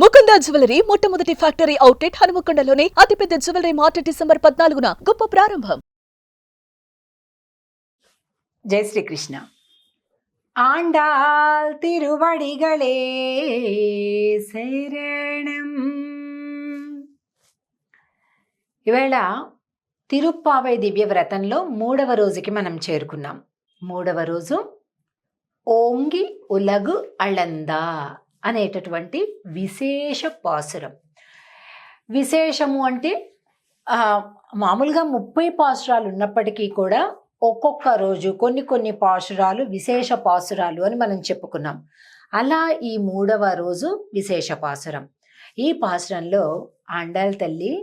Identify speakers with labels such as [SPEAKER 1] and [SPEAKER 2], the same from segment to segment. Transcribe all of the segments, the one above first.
[SPEAKER 1] Mukunda jewellery మొట్టమొదటి factory outlet హనుమకొండలోనే అతిపెద్ద jewellery mart December 14న గొప్ప ప్రారంభం.
[SPEAKER 2] జై శ్రీకృష్ణ. ఆండాల్ తిరువడిగళే శరణం. ఇవాళ తిరుప్పావై దివ్య వ్రతంలో 3వ రోజుకి మనం చేరుకున్నాం. 3వ రోజు ఓంగి ఉలగు అళందా అనేటటువంటి విశేష పాసురం. విశేషము అంటే మామూలుగా 30 పాసురాలు ఉన్నప్పటికీ కూడా ఒక్కొక్క రోజు కొన్ని పాసురాలు విశేష పాసురాలు అని మనం చెప్పుకున్నాం. అలా ఈ 3వ రోజు విశేష పాసురం. ఈ పాసురంలో ఆండాళ్ తల్లి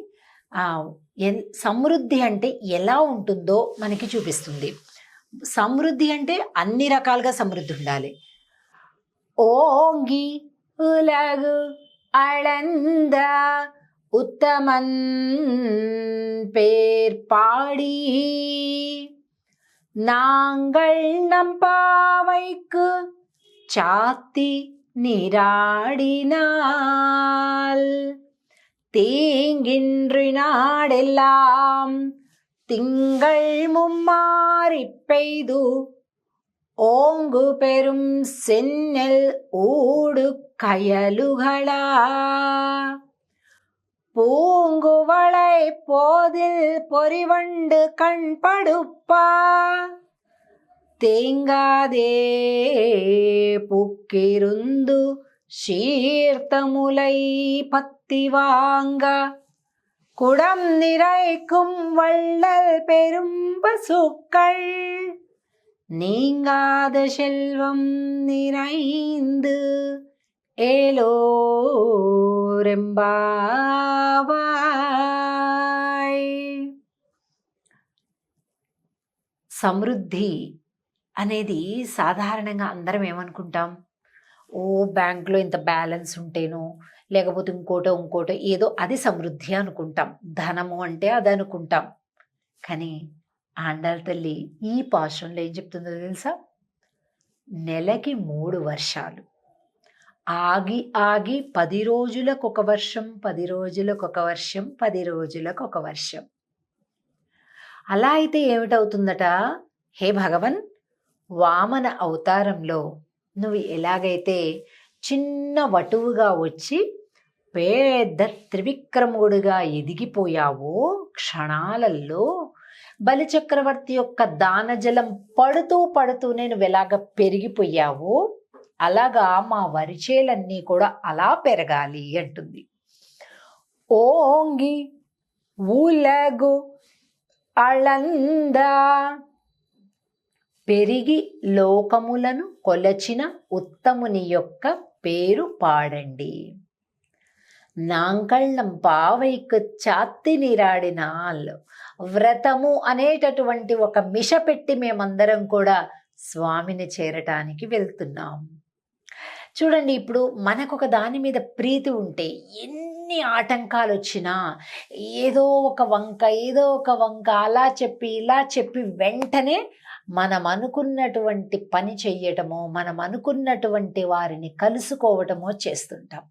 [SPEAKER 2] సమృద్ధి అంటే ఎలా ఉంటుందో మనకి చూపిస్తుంది. సమృద్ధి అంటే అన్ని రకాలుగా సమృద్ధి ఉండాలి. ఓంగి ఉలగు అళంద ఉత్తమన్ పేర్ పాడి நாங்கள் நம்பாவைக்கு சாத்தி நீராடினால் தீங்கின்றி நாடெல்லாம் திங்கள் மும்மாறி பெய்து ஓங்கு பெரும் சென்னல் ஊடு கயலுகளா பூங்குவளை போதில் பொறிவண்டு கண்படுப்பா தேங்காதே புக்கிருந்து சீர்த்தமுலை பத்தி வாங்க குடம் நிறைக்கும் வள்ளல் பெரும் பசுக்கள் நீங்காத செல்வம் நிறைந்து ఏలోరెంబావాయ్. సమృద్ధి అనేది సాధారణంగా అందరం ఏమనుకుంటాం, ఓ బ్యాంకులో ఇంత బ్యాలెన్స్ ఉంటేనో లేకపోతే ఇంకోటో ఏదో అది సమృద్ధి అనుకుంటాం. ధనము అంటే అది అనుకుంటాం. కానీ ఆండాళ్ తల్లి ఈ పాశంలో ఏం చెప్తుందో తెలుసా? నెలకి 3 వర్షాలు ఆగి ఆగి 10 రోజులకు ఒక వర్షం, 10 రోజులకు ఒక వర్షం, 10 రోజులకు ఒక వర్షం. అలా అయితే ఏమిటవుతుందట? హే భగవన్, వామన అవతారంలో నువ్వు ఎలాగైతే చిన్న వటువుగా వచ్చి పెద్ద త్రివిక్రముడుగా ఎదిగిపోయావో, క్షణాలలో బలిచక్రవర్తి యొక్క దానజలం పడుతూ నేను ఎలాగ పెరిగిపోయావో అలాగా మా వరిచేలన్నీ కూడా అలా పెరగాలి అంటుంది. ఓంగి ఉలగు అళంద, పెరిగి లోకములను కొలచిన ఉత్తముని యొక్క పేరు పాడండి. నాంకళ్ళం పావైకు చాత్తి నీరాడినాల్. వ్రతము అనేటటువంటి ఒక మిష పెట్టి మేమందరం కూడా స్వామిని చేరటానికి వెళ్తున్నాం. చూడండి, ఇప్పుడు మనకు ఒక దాని మీద ప్రీతి ఉంటే ఎన్ని ఆటంకాలు వచ్చినా ఏదో ఒక వంక అలా చెప్పి ఇలా చెప్పి వెంటనే మనం అనుకున్నటువంటి పని చెయ్యటమో, మనం అనుకున్నటువంటి వారిని కలుసుకోవటమో చేస్తుంటాం.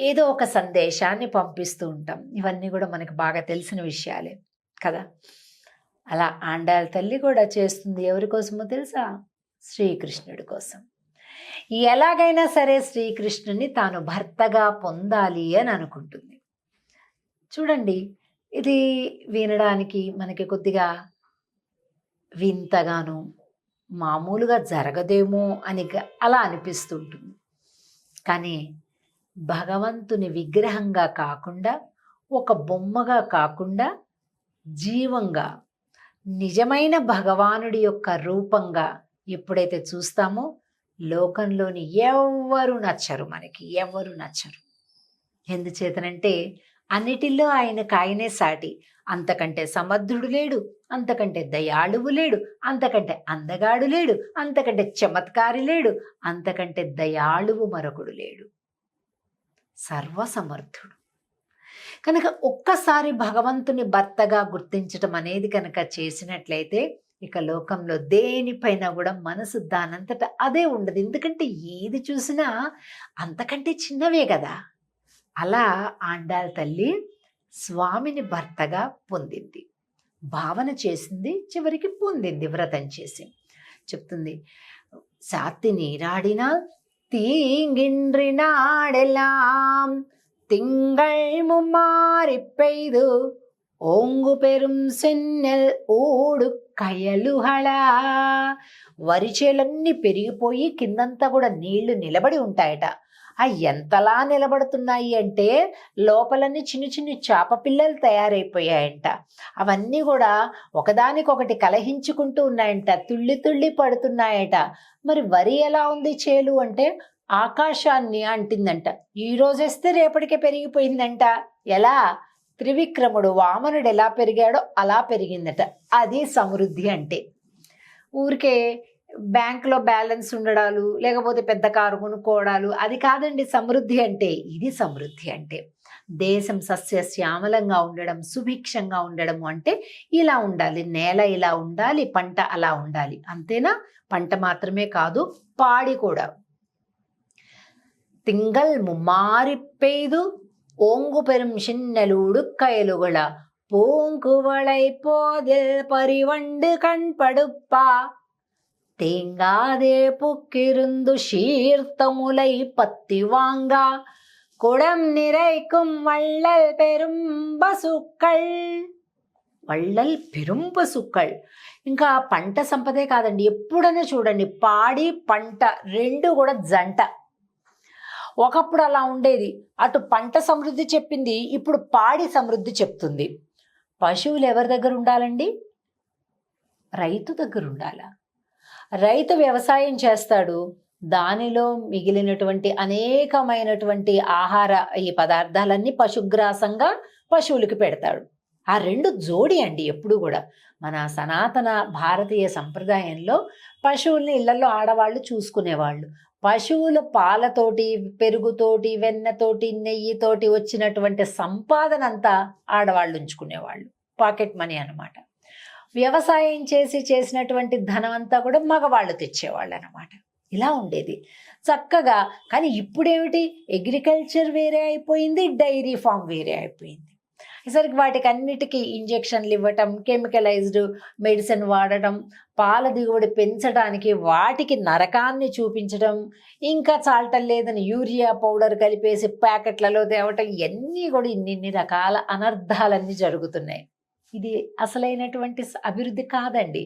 [SPEAKER 2] ఏదో ఒక సందేశాన్ని పంపిస్తూ ఉంటాం. ఇవన్నీ కూడా మనకు బాగా తెలిసిన విషయాలే కదా. అలా ఆండాళ్ తల్లి కూడా చేస్తుంది. ఎవరి కోసమో తెలుసా? శ్రీకృష్ణుడి కోసం. ఎలాగైనా సరే శ్రీకృష్ణుని తాను భర్తగా పొందాలి అని అనుకుంటుంది. చూడండి, ఇది వినడానికి మనకి కొద్దిగా వింతగాను, మామూలుగా జరగదేమో అని అలా అనిపిస్తుంటుంది. కానీ భగవంతుని విగ్రహంగా కాకుండా, ఒక బొమ్మగా కాకుండా, జీవంగా నిజమైన భగవానుడి యొక్క రూపంగా ఎప్పుడైతే చూస్తామో లోకంలోని ఎవరు నచ్చరు, మనకి ఎవరు నచ్చరు. ఎందుచేతనంటే అన్నిటిలో ఆయనే సాటి. అంతకంటే సమర్థుడు లేడు, అంతకంటే దయాళువు లేడు, అంతకంటే అందగాడు లేడు, అంతకంటే చమత్కారి లేడు, అంతకంటే దయాళువు మరొకడు లేడు. సర్వసమర్థుడు. కనుక ఒక్కసారి భగవంతుని భర్తగా గుర్తించటం అనేది కనుక చేసినట్లయితే ఇక లోకంలో దేనిపైన కూడా మనసు దానంతట అదే ఉండదు. ఎందుకంటే ఏది చూసినా అంతకంటే చిన్నవే కదా. అలా ఆండాళ్ తల్లి స్వామిని భర్తగా పొందింది, భావన చేసింది, చివరికి పొందింది వ్రతం చేసి. చెప్తుంది, சாத்தி நீராடினால் தீங்கின்றி நாடெல்லாம் திங்கள் மும்மாறி பெய்து ఓంగు పెరుం సెన్నెల్ ఓడు కయలుహళా. వరిచేలన్నీ పెరిగిపోయి కిందంతా కూడా నీళ్లు నిలబడి ఉంటాయట. ఎంతలా నిలబడుతున్నాయి అంటే లోపలన్నీ చిన్న చిన్న చేప పిల్లలు తయారైపోయాయంట. అవన్నీ కూడా ఒకదానికొకటి కలహించుకుంటూ ఉన్నాయంట, తుళ్ళి తుళ్ళి పడుతున్నాయట. మరి వరి ఎలా ఉంది చేలు అంటే ఆకాశాన్ని అంటిందంట. ఈ రోజేస్తే రేపటికే పెరిగిపోయిందంట. ఎలా? త్రివిక్రముడు వామనుడు ఎలా పెరిగాడో అలా పెరిగిందట. అది సమృద్ధి అంటే. ఊరికే బ్యాంకులో బ్యాలెన్స్ ఉండడాలు, లేకపోతే పెద్ద కారు కొనుక్కోవడాలు, అది కాదండి సమృద్ధి అంటే. ఇది సమృద్ధి అంటే దేశం సస్యశ్యామలంగా ఉండడం, సుభిక్షంగా ఉండడం అంటే ఇలా ఉండాలి. నేల ఇలా ఉండాలి, పంట అలా ఉండాలి. అంతేనా? పంట మాత్రమే కాదు, పాడి కూడా. తింగల్ ముమ్మారి పెయ్దు ஓங்கு பெரும் சின்னலூடு கயலுகள பூங்குவளை போதில் பரிவண்டு கண்படுப்பா தேங்காதே புக்கிருந்து சீர்த்தமுலை பத்தி வாங்கா குடம் நிறைக்கும் வள்ளல் பெரும் பசுக்கள். వళ్ళల్ పెరుంపసుక్కల్. ఇంకా పంట సంపదే కాదండి, ఎప్పుడైనా చూడండి పాడి పంట రెండు కూడా జంట. ఒకప్పుడు అలా ఉండేది. అటు పంట సమృద్ధి చెప్పింది, ఇప్పుడు పాడి సమృద్ధి చెప్తుంది. పశువులు ఎవరి దగ్గర ఉండాలండి? రైతు దగ్గర ఉండాలా? రైతు వ్యవసాయం చేస్తాడు, దానిలో మిగిలినటువంటి అనేకమైనటువంటి ఆహార ఈ పదార్థాలన్నీ పశుగ్రాసంగా పశువులకి పెడతాడు. ఆ రెండు జోడి అండి ఎప్పుడు కూడా. మన సనాతన భారతీయ సంప్రదాయంలో పశువుల్ని ఇళ్లలో ఆడవాళ్ళు చూసుకునేవాళ్ళు. పశువుల పాలతోటి, పెరుగుతోటి, వెన్నతోటి, నెయ్యితోటి వచ్చినటువంటి సంపాదన అంతా ఆడవాళ్ళు ఉంచుకునేవాళ్ళు. పాకెట్ మనీ అన్నమాట. వ్యవసాయం చేసినటువంటి ధనం అంతా కూడా మగవాళ్ళు తెచ్చేవాళ్ళు అన్నమాట. ఇలా ఉండేది చక్కగా. కానీ ఇప్పుడేమిటి? అగ్రికల్చర్ వేరే అయిపోయింది, డైరీ ఫామ్ వేరే అయిపోయింది. సరికి వాటికి అన్నిటికీ ఇంజెక్షన్లు ఇవ్వటం, కెమికలైజ్డ్ మెడిసిన్ వాడటం, పాల దిగుబడి పెంచడానికి వాటికి నరకాన్ని చూపించడం, ఇంకా చాలటం లేదని యూరియా పౌడర్ కలిపేసి ప్యాకెట్లలో తేవటం, ఇవన్నీ కూడా ఇన్ని రకాల అనర్థాలన్నీ జరుగుతున్నాయి. ఇది అసలైనటువంటి అభివృద్ధి కాదండి.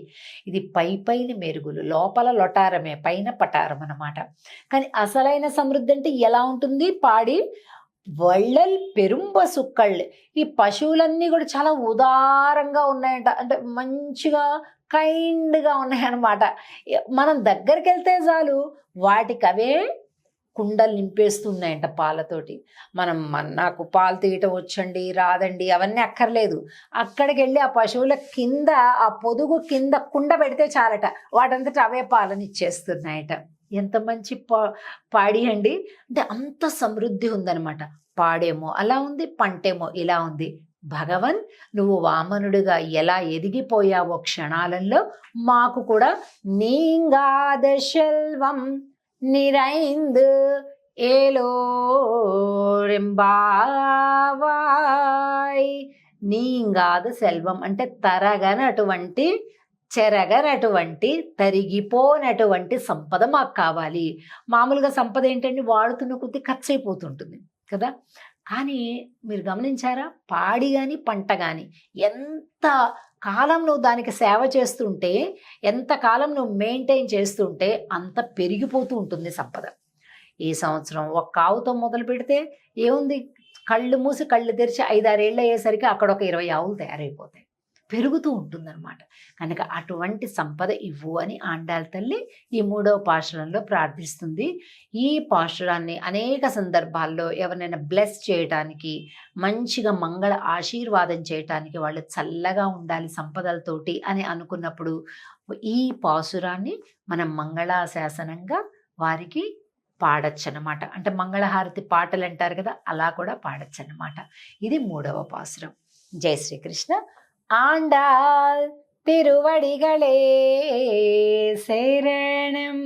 [SPEAKER 2] ఇది పైన మెరుగులు, లోపల లొటారమే, పైన పటారం అన్నమాట. కానీ అసలైన సమృద్ధి అంటే ఎలా ఉంటుంది? పాడి వళ్ళల్ పెరుంబసుక్కళ్ళు. ఈ పశువులన్నీ కూడా చాలా ఉదారంగా ఉన్నాయంట, అంటే మంచిగా కైండ్గా ఉన్నాయన్నమాట. మనం దగ్గరికి వెళ్తే చాలు వాటికి అవే కుండలు నింపేస్తున్నాయంట పాలతోటి. నాకు పాలు తీయటం వచ్చండి రాదండి అవన్నీ అక్కర్లేదు. అక్కడికి వెళ్ళి ఆ పశువుల కింద, ఆ పొదుగు కింద కుండ పెడితే చాలట, వాటంతట అవే పాలను ఇచ్చేస్తున్నాయట. ఎంత మంచి పాడి అండి. అంటే అంత సమృద్ధి ఉందన్నమాట. పాడేమో అలా ఉంది, పంటేమో ఇలా ఉంది. భగవన్, నువ్వు వామనుడిగా ఎలా ఎదిగిపోయావో క్షణాలలో మాకు కూడా నీంగాద సెల్వం నిరైందు ఏలో రెంబావాయ్. నీంగాద సెల్వం అంటే తరగనటువంటి, చెరగనటువంటి, తరిగిపోనటువంటి సంపద మాకు కావాలి. మామూలుగా సంపద ఏంటంటే వాడుతున్న కొద్దీ ఖర్చు అయిపోతుంటుంది కదా. కానీ మీరు గమనించారా? పాడి కానీ పంట కానీ ఎంత కాలం నువ్వు దానికి సేవ చేస్తుంటే, ఎంత కాలం నువ్వు మెయింటైన్ చేస్తుంటే అంత పెరిగిపోతూ ఉంటుంది సంపద. ఈ సంవత్సరం ఒక ఆవుతో మొదలు పెడితే ఏముంది, కళ్ళు మూసి కళ్ళు తెరిచి 5-6 ఏళ్ళు అయ్యేసరికి అక్కడ ఒక 20 ఆవులు తయారైపోతాయి. పెరుగుతూ ఉంటుందన్నమాట. కనుక అటువంటి సంపద ఇవ్వు అని ఆండాళ్ తల్లి ఈ 3వ పాశురంలో ప్రార్థిస్తుంది. ఈ పాశురాన్ని అనేక సందర్భాల్లో ఎవరైనా బ్లెస్ చేయటానికి, మంచిగా మంగళ ఆశీర్వాదం చేయటానికి, వాళ్ళు చల్లగా ఉండాలి సంపదలతోటి అని అనుకున్నప్పుడు ఈ పాశురాన్ని మనం మంగళాశాసనంగా వారికి పాడచ్చు అన్నమాట. అంటే మంగళహారతి పాటలు అంటారు కదా, అలా కూడా పాడచ్చు అన్నమాట. ఇది 3వ పాశురం. జై శ్రీకృష్ణ. ஆண்டாள் திருவடிகளே சரணம்.